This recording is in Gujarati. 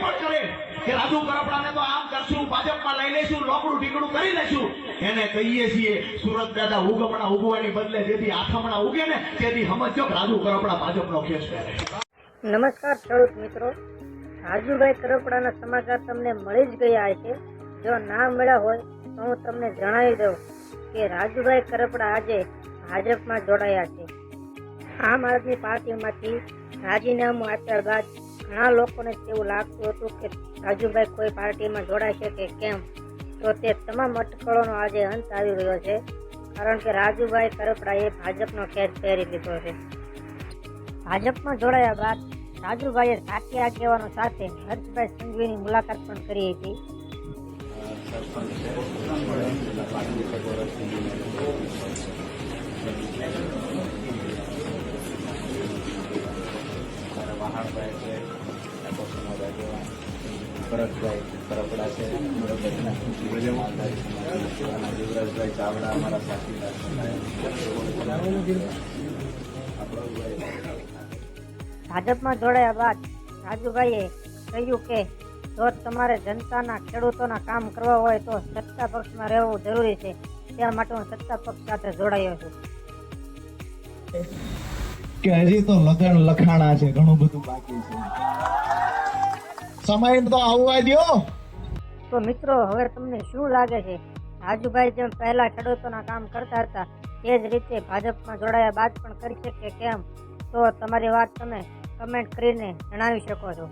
પણ કરે કે રાજુ કરપડાને તો આમ કરશું, ભાજપમાં લઈ લઈશું, લોકડું ઢીકડું કરી લઈશું, એને કહીએ છીએ સુરત દાદા ઉગમણા ઉગવાની બદલે જેથી આથમણા ઉગે ને તેથી સમજો કે રાજુ કરપડા ભાજપનો ખેસ પહેરે. નમસ્કાર ખેડૂત મિત્રો, રાજુભાઈ કરપડાના સમાચાર તમને મળી જ ગયા છે. જો ના મળ્યા હોય તો હું તમને જણાવી દઉં કે રાજુભાઈ કરપડા આજે ભાજપમાં જોડાયા છે. આમ આદમી પાર્ટીમાંથી રાજીનામું આપ્યા બાદ ઘણા લોકોને તેવું લાગતું હતું કે રાજુભાઈ કોઈ પાર્ટીમાં જોડાશે કે કેમ, તો તે તમામ અટકળોનો આજે અંત આવી રહ્યો છે, કારણ કે રાજુભાઈ કરપડાએ ભાજપનો ખેસ પહેરી લીધો છે. ભાજપમાં જોડાયા બાદ રાજુભાઈએ સાથી આગેવાનો સાથે હર્ષભાઈ સંઘવીની મુલાકાત પણ કરી હતી. ભરતભાઈ કરપડા છે, યુવરાજભાઈ ચાવડા અમારા સાથીદાર. ભાજપમાં જોડાયા બાદ રાજુભાઈએ કહ્યું કે જો તમારે જનતાના ખેડૂતોના કામ કરવા હોય તો સત્તા પક્ષમાં રહેવું જરૂરી છે, ત્યાં માટે હું સત્તા પક્ષ સાથે જોડાયો છું. કે હજી તો લગન લખાણા છે, ઘણું બધું બાકી છે, સમય તો આવવા દો. તો મિત્રો, હવે તમને શું લાગે છે, રાજુભાઈ જેમ પહેલા ખેડૂતોના કામ કરતા હતા તે જ રીતે ભાજપમાં જોડાયા બાદ પણ કરી શકે કેમ? તો તમારી વાત તમે કમેન્ટ કરીને જણાવી શકો છો.